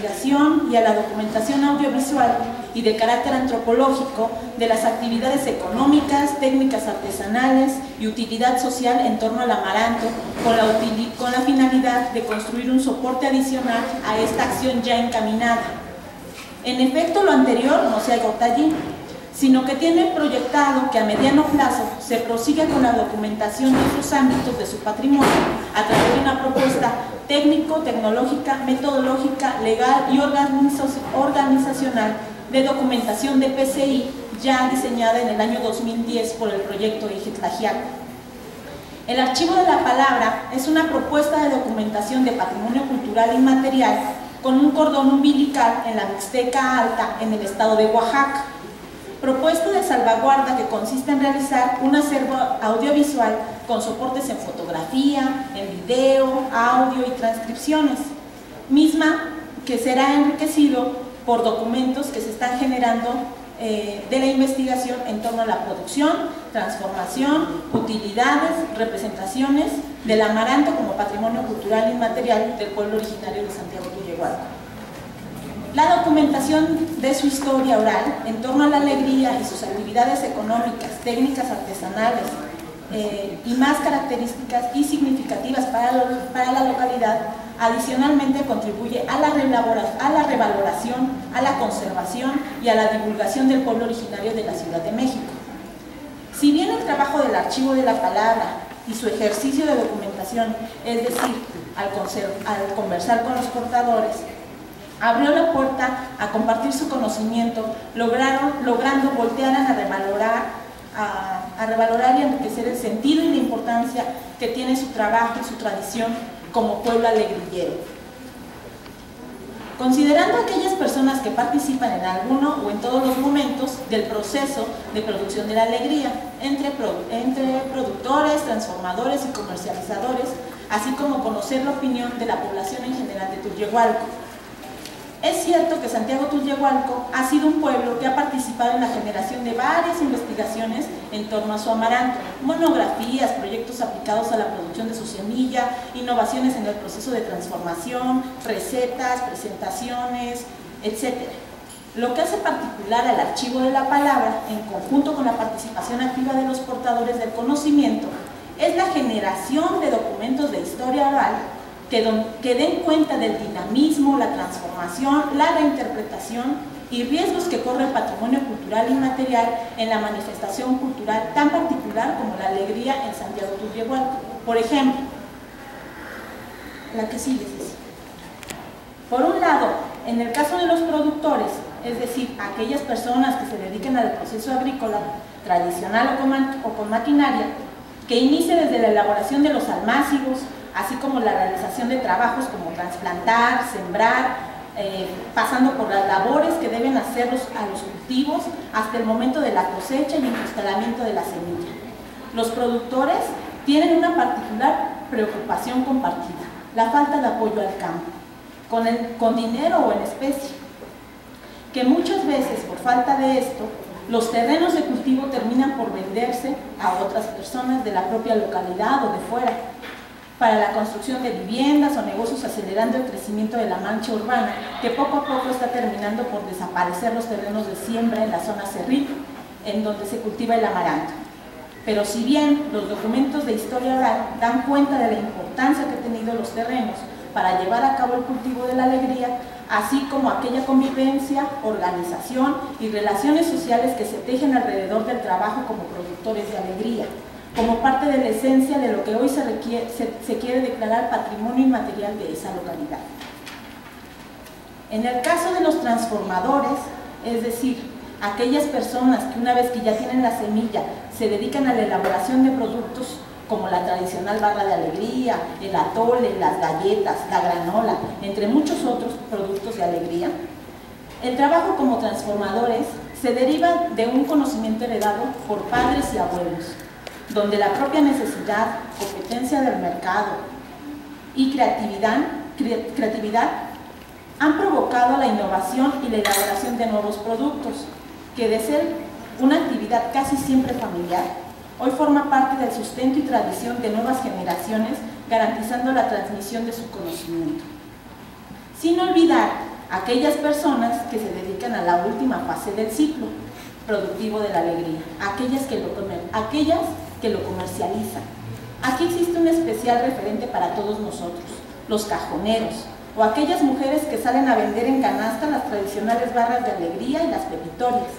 y a la documentación audiovisual y de carácter antropológico de las actividades económicas, técnicas artesanales y utilidad social en torno al amaranto, con la finalidad de construir un soporte adicional a esta acción ya encaminada. En efecto, lo anterior no se agota allí, sino que tiene proyectado que a mediano plazo se prosiga con la documentación de otros ámbitos de su patrimonio a través de una propuesta técnico, tecnológica, metodológica, legal y organizacional de documentación de PCI ya diseñada en el año 2010 por el proyecto Eje Tlaxiaco. El Archivo de la Palabra es una propuesta de documentación de patrimonio cultural inmaterial con un cordón umbilical en la Mixteca Alta en el estado de Oaxaca. Propuesta de salvaguarda que consiste en realizar un acervo audiovisual con soportes en fotografía, en video, audio y transcripciones, misma que será enriquecido por documentos que se están generando de la investigación en torno a la producción, transformación, utilidades, representaciones del amaranto como patrimonio cultural inmaterial del pueblo originario de Santiago Tullehualco. La documentación de su historia oral en torno a la alegría y sus actividades económicas, técnicas artesanales y más características y significativas para la localidad, adicionalmente contribuye a la revaloración, a la conservación y a la divulgación del pueblo originario de la Ciudad de México. Si bien el trabajo del Archivo de la Palabra y su ejercicio de documentación, es decir, al conversar con los portadores, abrió la puerta a compartir su conocimiento, logrando voltear a revalorar y enriquecer el sentido y la importancia que tiene su trabajo y su tradición como pueblo alegrillero. Considerando a aquellas personas que participan en alguno o en todos los momentos del proceso de producción de la alegría, entre productores, transformadores y comercializadores, así como conocer la opinión de la población en general de Tullehualco. Es cierto que Santiago Tullehualco ha sido un pueblo que ha participado en la generación de varias investigaciones en torno a su amaranto, monografías, proyectos aplicados a la producción de su semilla, innovaciones en el proceso de transformación, recetas, presentaciones, etc. Lo que hace particular al Archivo de la Palabra, en conjunto con la participación activa de los portadores del conocimiento, es la generación de documentos de historia oral que den cuenta del dinamismo, la transformación, la reinterpretación y riesgos que corre el patrimonio cultural inmaterial en la manifestación cultural tan particular como la alegría en Santiago Tullehualco. Por ejemplo, la que sigue. Por un lado, en el caso de los productores, es decir, aquellas personas que se dediquen al proceso agrícola tradicional o con maquinaria, que inicie desde la elaboración de los almácigos, así como la realización de trabajos como trasplantar, sembrar, pasando por las labores que deben hacerlos a los cultivos hasta el momento de la cosecha y el instalamiento de la semilla. Los productores tienen una particular preocupación compartida, la falta de apoyo al campo, con dinero o en especie, que muchas veces por falta de esto, los terrenos de cultivo terminan por venderse a otras personas de la propia localidad o de fuera, para la construcción de viviendas o negocios, acelerando el crecimiento de la mancha urbana, que poco a poco está terminando por desaparecer los terrenos de siembra en la zona cerril, en donde se cultiva el amaranto. Pero si bien los documentos de historia oral dan cuenta de la importancia que han tenido los terrenos para llevar a cabo el cultivo de la alegría, así como aquella convivencia, organización y relaciones sociales que se tejen alrededor del trabajo como productores de alegría, como parte de la esencia de lo que hoy se quiere declarar patrimonio inmaterial de esa localidad. En el caso de los transformadores, es decir, aquellas personas que una vez que ya tienen la semilla se dedican a la elaboración de productos como la tradicional barra de alegría, el atole, las galletas, la granola, entre muchos otros productos de alegría, el trabajo como transformadores se deriva de un conocimiento heredado por padres y abuelos, donde la propia necesidad, competencia del mercado y creatividad han provocado la innovación y la elaboración de nuevos productos, que de ser una actividad casi siempre familiar, hoy forma parte del sustento y tradición de nuevas generaciones, garantizando la transmisión de su conocimiento. Sin olvidar aquellas personas que se dedican a la última fase del ciclo productivo de la alegría, aquellas que lo comercializan. Aquí existe un especial referente para todos nosotros, los cajoneros, o aquellas mujeres que salen a vender en canasta las tradicionales barras de alegría y las pepitorias.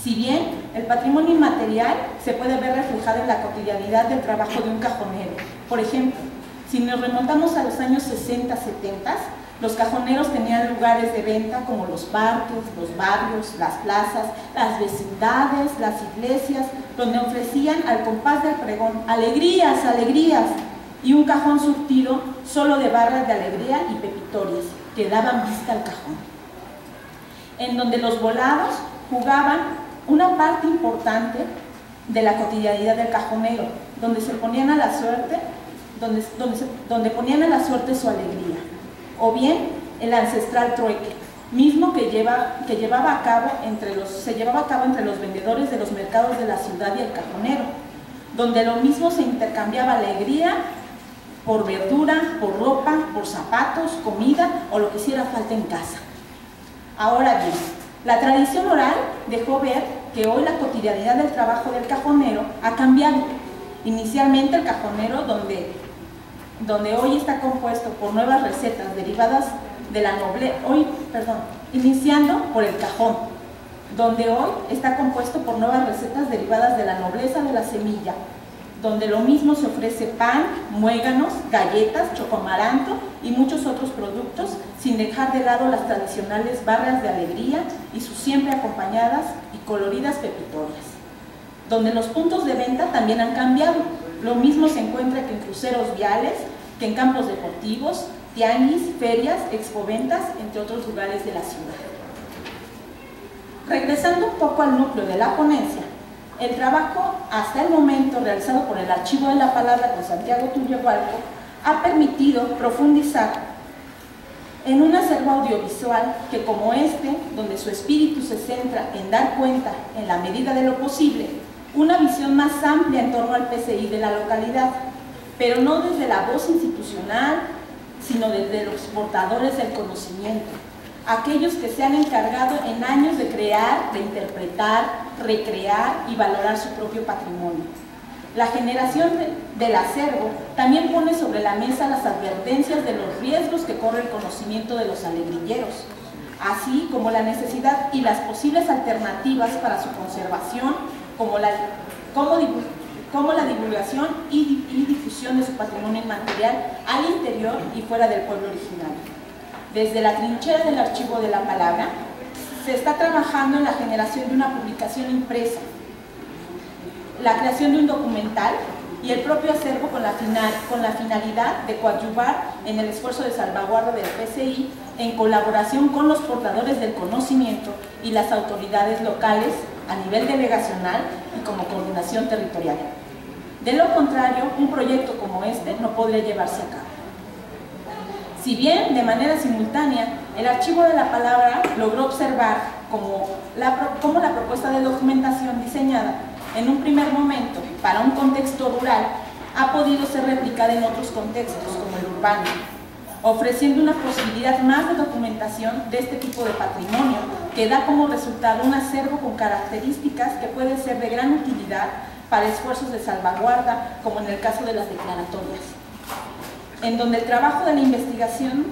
Si bien el patrimonio inmaterial se puede ver reflejado en la cotidianidad del trabajo de un cajonero. Por ejemplo, si nos remontamos a los años 60, 70, los cajoneros tenían lugares de venta como los parques, los barrios, las plazas, las vecindades, las iglesias, donde ofrecían al compás del pregón alegrías, alegrías, y un cajón surtido solo de barras de alegría y pepitorias que daban vista al cajón, en donde los volados jugaban una parte importante de la cotidianidad del cajonero, donde se ponían a la suerte, donde ponían a la suerte su alegría, o bien el ancestral trueque, mismo que se llevaba a cabo entre los vendedores de los mercados de la ciudad y el cajonero, donde lo mismo se intercambiaba alegría por verdura, por ropa, por zapatos, comida o lo que hiciera falta en casa. Ahora bien, la tradición oral dejó ver que hoy la cotidianidad del trabajo del cajonero ha cambiado. Inicialmente el cajonero, donde hoy está compuesto por nuevas recetas derivadas de la nobleza, iniciando por el cajón, donde hoy está compuesto por nuevas recetas derivadas de la nobleza de la semilla, donde lo mismo se ofrece pan, muéganos, galletas, chocoamaranto y muchos otros productos, sin dejar de lado las tradicionales barras de alegría y sus siempre acompañadas y coloridas pepitorias. Donde los puntos de venta también han cambiado. Lo mismo se encuentra que en cruceros viales, que en campos deportivos, tianguis, ferias, expoventas, entre otros lugares de la ciudad. Regresando un poco al núcleo de la ponencia, el trabajo hasta el momento realizado por el Archivo de la Palabra con Santiago Tulio Hualco ha permitido profundizar en un acervo audiovisual que, como este, donde su espíritu se centra en dar cuenta, en la medida de lo posible, una visión más amplia en torno al PCI de la localidad, pero no desde la voz institucional, sino desde los portadores del conocimiento, aquellos que se han encargado en años de crear, de interpretar, recrear y valorar su propio patrimonio. La generación del acervo también pone sobre la mesa las advertencias de los riesgos que corre el conocimiento de los alegrilleros, así como la necesidad y las posibles alternativas para su conservación, como la divulgación y difusión de su patrimonio inmaterial al interior y fuera del pueblo originario. Desde la trinchera del Archivo de la Palabra, se está trabajando en la generación de una publicación impresa, la creación de un documental y el propio acervo con la finalidad de coadyuvar en el esfuerzo de salvaguarda del PCI en colaboración con los portadores del conocimiento y las autoridades locales a nivel delegacional y como coordinación territorial. De lo contrario, un proyecto como este no podría llevarse a cabo. Si bien, de manera simultánea, el Archivo de la Palabra logró observar cómo la propuesta de documentación diseñada en un primer momento para un contexto rural ha podido ser replicada en otros contextos, como el urbano, ofreciendo una posibilidad más de documentación de este tipo de patrimonio que da como resultado un acervo con características que pueden ser de gran utilidad para esfuerzos de salvaguarda, como en el caso de las declaratorias, en donde el trabajo de investigación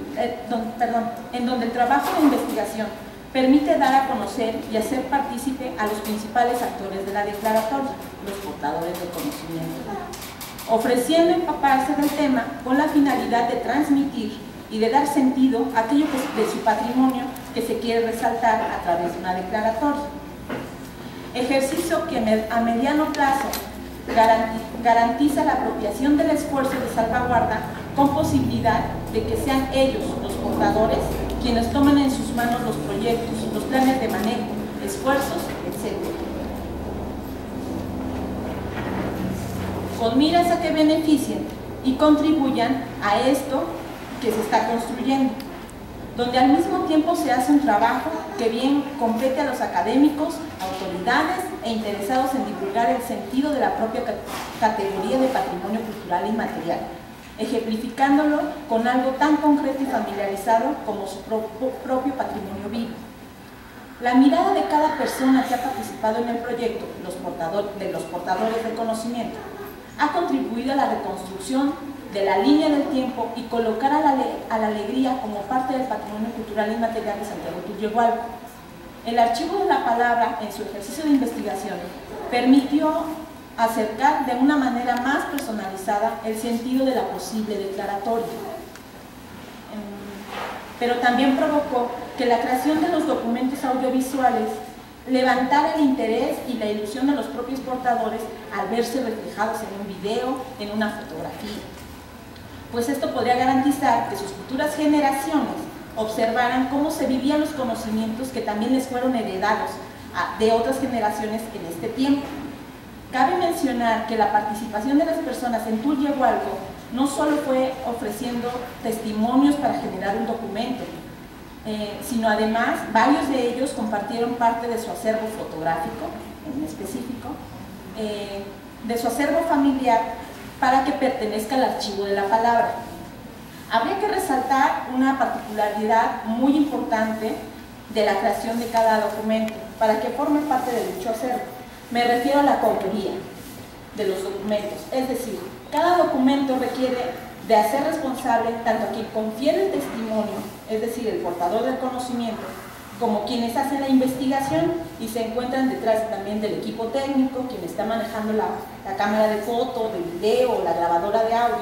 permite dar a conocer y hacer partícipe a los principales actores de la declaratoria, los portadores del conocimiento, ofreciendo empaparse del tema con la finalidad de transmitir y de dar sentido a aquello de su patrimonio que se quiere resaltar a través de una declaratoria. Ejercicio que a mediano plazo garantiza la apropiación del esfuerzo de salvaguarda con posibilidad de que sean ellos, los portadores, quienes tomen en sus manos los proyectos, los planes de manejo, esfuerzos, etc. Con miras a que beneficien y contribuyan a esto que se está construyendo, donde al mismo tiempo se hace un trabajo que bien compete a los académicos, autoridades e interesados en divulgar el sentido de la propia categoría de patrimonio cultural inmaterial, ejemplificándolo con algo tan concreto y familiarizado como su propio patrimonio vivo. La mirada de cada persona que ha participado en el proyecto, los portadores del conocimiento, ha contribuido a la reconstrucción de la línea del tiempo y colocar a la alegría como parte del patrimonio cultural inmaterial de Santiago Tulyehualco. El Archivo de la Palabra, en su ejercicio de investigación, permitió acercar de una manera más personalizada el sentido de la posible declaratoria. Pero también provocó que la creación de los documentos audiovisuales levantara el interés y la ilusión de los propios portadores al verse reflejados en un video, en una fotografía. Pues esto podría garantizar que sus futuras generaciones observaran cómo se vivían los conocimientos que también les fueron heredados de otras generaciones en este tiempo. Cabe mencionar que la participación de las personas en Tulyehualco no solo fue ofreciendo testimonios para generar un documento, sino además varios de ellos compartieron parte de su acervo fotográfico, en específico, de su acervo familiar para que pertenezca al Archivo de la Palabra. Habría que resaltar una particularidad muy importante de la creación de cada documento para que forme parte de dicho acervo. Me refiero a la coautoría de los documentos, es decir, cada documento requiere de hacer responsable tanto a quien confiere el testimonio, es decir, el portador del conocimiento, como quienes hacen la investigación y se encuentran detrás también del equipo técnico, quien está manejando la cámara de foto, de video o la grabadora de audio,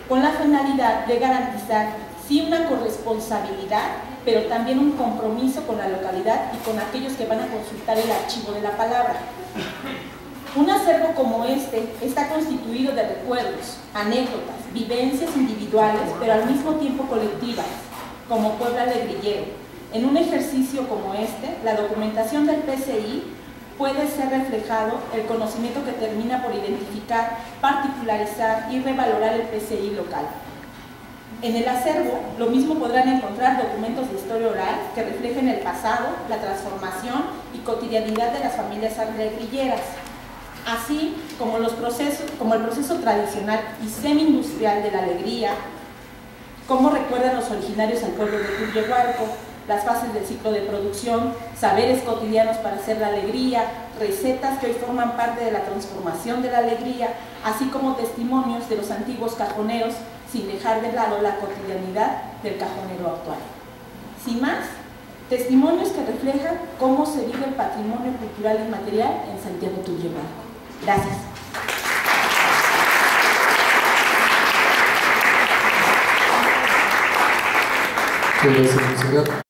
con la finalidad de garantizar sí una corresponsabilidad, pero también un compromiso con la localidad y con aquellos que van a consultar el Archivo de la Palabra. Un acervo como este está constituido de recuerdos, anécdotas, vivencias individuales, pero al mismo tiempo colectivas, como Puebla de Grillero. En un ejercicio como este, la documentación del PCI puede ser reflejado el conocimiento que termina por identificar, particularizar y revalorar el PCI local. En el acervo, lo mismo podrán encontrar documentos de historia oral que reflejen el pasado, la transformación y cotidianidad de las familias agrilleras, así como el proceso tradicional y semi-industrial de la alegría, cómo recuerdan los originarios al pueblo de Tulyehualco, las fases del ciclo de producción, saberes cotidianos para hacer la alegría, recetas que hoy forman parte de la transformación de la alegría, así como testimonios de los antiguos cajoneros, sin dejar de lado la cotidianidad del cajonero actual. Sin más, testimonios que reflejan cómo se vive el patrimonio cultural inmaterial en Santiago Tulyehualco. Gracias. Gracias,